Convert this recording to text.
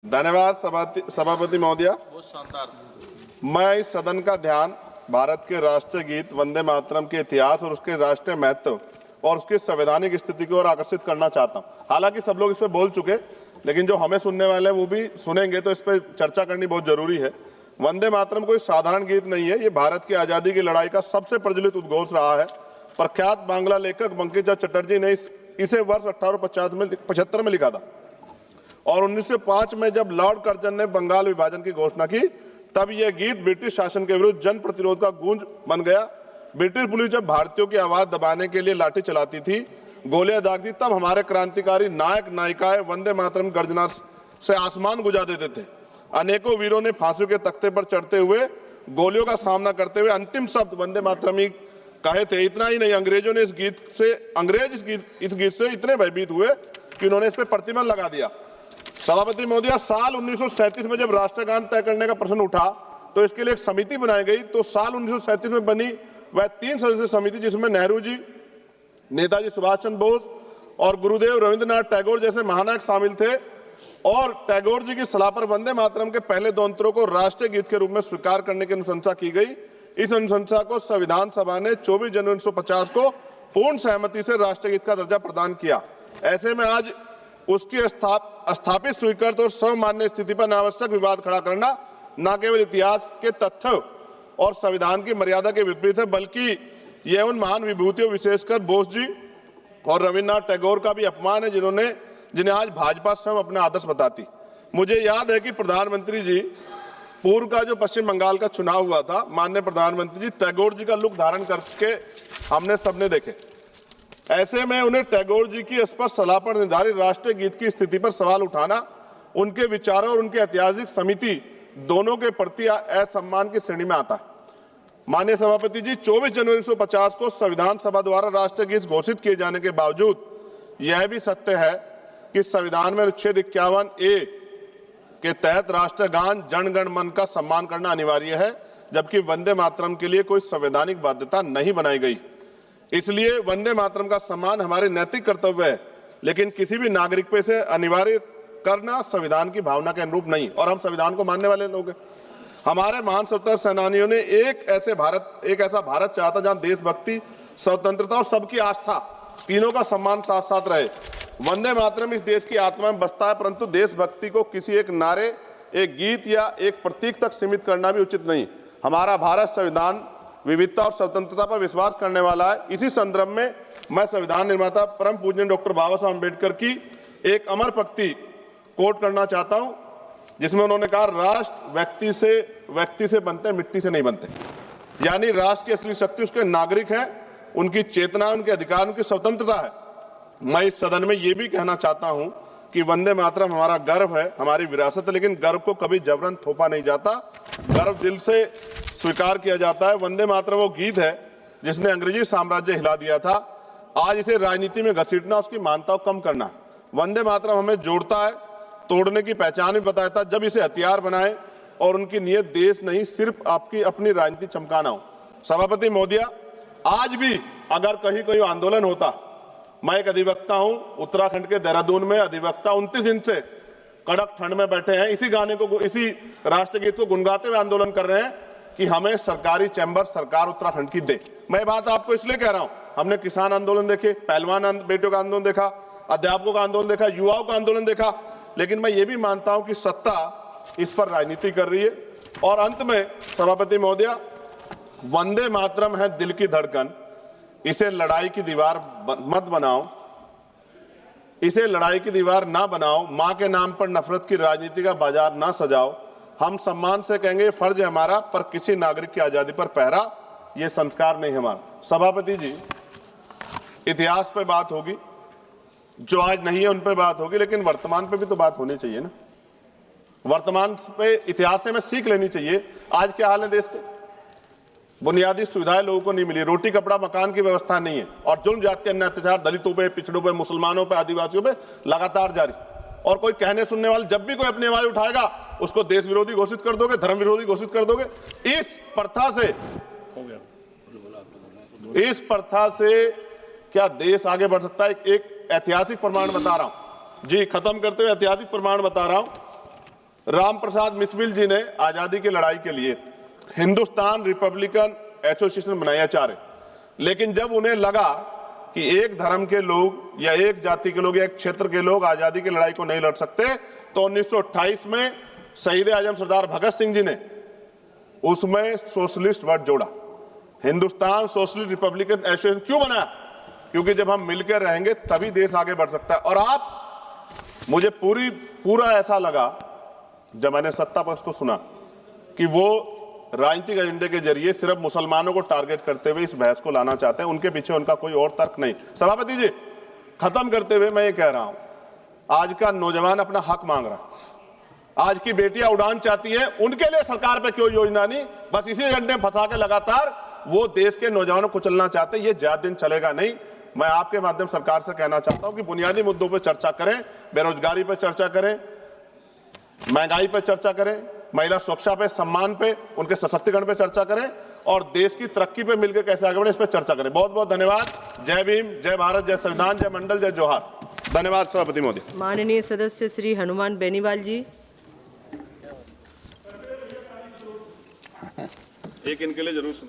धन्यवाद सभापति महोदय। बहुत शानदार। मैं इस सदन का ध्यान भारत के राष्ट्रीय गीत वंदे मातरम के इतिहास और उसके राष्ट्रीय महत्व और उसकी संवैधानिक स्थिति की ओर आकर्षित करना चाहता हूं। हालांकि सब लोग इस पर बोल चुके, लेकिन जो हमें सुनने वाले हैं वो भी सुनेंगे, तो इस पर चर्चा करनी बहुत जरूरी है। वंदे मातरम कोई साधारण गीत नहीं है, ये भारत की आजादी की लड़ाई का सबसे प्रचलित उद्घोष रहा है। प्रख्यात बांग्ला लेखक बंकिम चंद्र चटर्जी ने इसे वर्ष 1875 में लिखा था और 1905 में जब लॉर्ड कर्जन ने बंगाल विभाजन की घोषणा की, तब यह गीत ब्रिटिश शासन के विरुद्ध जन प्रतिरोध का गूंज बन गया। ब्रिटिश पुलिस जब भारतीयों की आवाज दबाने के लिए लाठी चलाती थी, गोलियां दागती, तब हमारे क्रांतिकारी नायक नायिकाएं वंदे मातरम गर्जना से आसमान गुजा देते थे। अनेकों वीरों ने फांसी के तख्ते पर चढ़ते हुए गोलियों का सामना करते हुए अंतिम शब्द वंदे मातरम ही कहे थे। इतना ही नहीं, अंग्रेजों ने इस गीत से इतने भयभीत हुए कि उन्होंने इस पर प्रतिबंध लगा दिया। सभापति महोदय, साल 1937 में जब राष्ट्रगान तय करने का प्रश्न उठा तो इसके लिए एक समिति बनाई गई। तो साल 1937 में बनी वह 3 सदस्यीय समिति, जिसमें नेहरू जी, नेताजी सुभाष चंद्र बोस और गुरुदेव रविंद्रनाथ टैगोर जैसे महानायक शामिल थे। और टैगोर जी की सलाह पर वंदे मातरम के पहले 2 अंतरों को राष्ट्रीय गीत के रूप में स्वीकार करने की अनुशंसा की गई। इस अनुशंसा को संविधान सभा ने 24 जनवरी 1950 को पूर्ण सहमति से राष्ट्रीय गीत का दर्जा प्रदान किया। ऐसे में आज उसकी स्थापित, स्वीकृत और सर्वमान्य स्थिति पर अनावश्यक विवाद खड़ा करना न केवल इतिहास के तथ्य और संविधान की मर्यादा के विपरीत है, बल्कि यह उन महान विभूतियों, विशेषकर बोस जी और रविन्द्रनाथ टैगोर का भी अपमान है, जिन्हें आज भाजपा स्वयं अपने आदर्श बताती। मुझे याद है कि प्रधानमंत्री जी, पूर्व का जो पश्चिम बंगाल का चुनाव हुआ था, माननीय प्रधानमंत्री जी टैगोर जी का लुक धारण करके हमने सबने देखे। ऐसे में उन्हें टैगोर जी की स्पष्ट सलाह पर निर्धारित राष्ट्रीय गीत की स्थिति पर सवाल उठाना उनके विचारों और उनके ऐतिहासिक समिति दोनों के प्रति असम्मान की श्रेणी में आता है। माननीय सभापति जी, 24 जनवरी 1950 को संविधान सभा द्वारा राष्ट्रीय गीत घोषित किए जाने के बावजूद यह भी सत्य है कि संविधान में अनुच्छेद 51A के तहत राष्ट्रगान जन गण मन का सम्मान करना अनिवार्य है, जबकि वंदे मातरम के लिए कोई संवैधानिक बाध्यता नहीं बनाई गई। इसलिए वंदे मातरम का सम्मान हमारे नैतिक कर्तव्य है, लेकिन किसी भी नागरिक पे से अनिवार्य करना संविधान की भावना के अनुरूप नहीं। और हम संविधान को मानने वाले लोग हैं। हमारे महान स्वतंत्रता सेनानियों ने एक ऐसा भारत चाहा था जहां देशभक्ति, स्वतंत्रता और सबकी आस्था तीनों का सम्मान साथ साथ रहे। वंदे मातरम इस देश की आत्मा में बसता है, परंतु देशभक्ति को किसी एक नारे, एक गीत या एक प्रतीक तक सीमित करना भी उचित नहीं। हमारा भारत संविधान, विविधता और स्वतंत्रता पर विश्वास करने वाला है। इसी संदर्भ में मैं संविधान निर्माता परम पूज्य डॉक्टर बाबा साहब अम्बेडकर की एक अमर पंक्ति कोट करना चाहता हूं, जिसमें उन्होंने कहा, राष्ट्र व्यक्ति से बनते, मिट्टी से नहीं बनते। यानी राष्ट्र की असली शक्ति उसके नागरिक हैं, उनकी चेतना, उनके अधिकार, उनकी स्वतंत्रता है। मैं इस सदन में ये भी कहना चाहता हूं कि वंदे मातरम हमारा गर्व है, हमारी विरासत है, लेकिन गर्व को कभी जबरन थोपा नहीं जाता, गर्व दिल से स्वीकार किया जाता है। वंदे मातरम वो गीत है जिसने अंग्रेजी साम्राज्य हिला दिया था। आज इसे राजनीति में घसीटना, उसकी मान्यता को कम करना। वंदे मातरम हमें जोड़ता है, तोड़ने की पहचान भी बताता। जब इसे हथियार बनाए और उनकी नीयत देश नहीं, सिर्फ आपकी अपनी राजनीति चमकाना हो। सभापति महोदय, आज भी अगर कहीं कोई आंदोलन होता, मैं एक अधिवक्ता हूं, उत्तराखंड के देहरादून में अधिवक्ता 29 दिन से कड़क ठंड में बैठे हैं, इसी गाने को, इसी राष्ट्रीय गीत को गुनगुनाते हुए आंदोलन कर रहे हैं कि हमें सरकारी चैम्बर सरकार उत्तराखंड की दे। मैं बात आपको इसलिए कह रहा हूं, हमने किसान आंदोलन देखे, पहलवान बेटियों का आंदोलन देखा, अध्यापकों का आंदोलन देखा, युवाओं का आंदोलन देखा, लेकिन मैं ये भी मानता हूं कि सत्ता इस पर राजनीति कर रही है। और अंत में सभापति महोदय, वंदे मातरम है दिल की धड़कन, इसे लड़ाई की दीवार मत बनाओ, इसे लड़ाई की दीवार ना बनाओ, मां के नाम पर नफरत की राजनीति का बाजार ना सजाओ। हम सम्मान से कहेंगे, फर्ज है हमारा, पर किसी नागरिक की आजादी पर पहरा ये संस्कार नहीं हमारा। सभापति जी, इतिहास पे बात होगी, जो आज नहीं है उन पे बात होगी, लेकिन वर्तमान पे भी तो बात होनी चाहिए ना। वर्तमान पे, इतिहास से हमें सीख लेनी चाहिए। आज क्या हाल है देश के? बुनियादी सुविधाएं लोगों को नहीं मिली, रोटी कपड़ा मकान की व्यवस्था नहीं है, और जुल्म, जाति, अन्य अत्याचार दलितों पे, पिछड़ों पे, मुसलमानों पे, आदिवासियों पे लगातार जारी। और कोई कहने सुनने वाले, जब भी कोई अपनी आवाज उठाएगा उसको देश विरोधी घोषित कर दोगे, धर्म विरोधी घोषित कर दोगे। इस प्रथा से क्या देश आगे बढ़ सकता है? एक ऐतिहासिक प्रमाण बता रहा हूं जी, खत्म करते हुए ऐतिहासिक प्रमाण बता रहा हूं। राम प्रसाद मिसमिल जी ने आजादी की लड़ाई के लिए हिंदुस्तान रिपब्लिकन एसोसिएशन बनाया चाह रहे, लेकिन जब उन्हें लगा कि एक धर्म के लोग या एक जाति के लोग या एक क्षेत्र के लोग आजादी की लड़ाई को नहीं लड़ सकते, तो 1928 में शहीद आजम सरदार भगत सिंह जी ने उसमें सोशलिस्ट वर्ड जोड़ा। हिंदुस्तान सोशलिस्ट रिपब्लिकन एसोसिएशन क्यों बनाया? क्योंकि जब हम मिलकर रहेंगे तभी देश आगे बढ़ सकता है। और आप, मुझे पूरा ऐसा लगा जब मैंने सत्ता पक्ष को सुना कि वो राजनीतिक एजेंडे के जरिए सिर्फ मुसलमानों को टारगेट करते हुए इस बहस को लाना चाहते हैं, उनके पीछे उनका कोई और तर्क नहीं। सभापति जी, खत्म करते हुए मैं ये कह रहा हूं, आज का नौजवान अपना हक मांग रहा है, आज की बेटियां उड़ान चाहती हैं, उनके लिए सरकार पे क्यों योजना नहीं? बस इसी एजेंडे में फंसा के लगातार वो देश के नौजवानों को चलना चाहते हैं। ये ज्यादा दिन चलेगा नहीं। मैं आपके माध्यम सरकार से कहना चाहता हूं कि बुनियादी मुद्दों पर चर्चा करें, बेरोजगारी पर चर्चा करें, महंगाई पर चर्चा करें, महिला सुरक्षा पे, सम्मान पे, उनके सशक्तिकरण पे चर्चा करें और देश की तरक्की पे मिलकर कैसे आगे बढ़े इस पर चर्चा करें। बहुत बहुत धन्यवाद। जय भीम, जय भारत, जय संविधान, जय मंडल, जय जोहार। धन्यवाद सभापति महोदय। माननीय सदस्य श्री हनुमान बेनीवाल जी। एक इनके लिए जरूर सुना।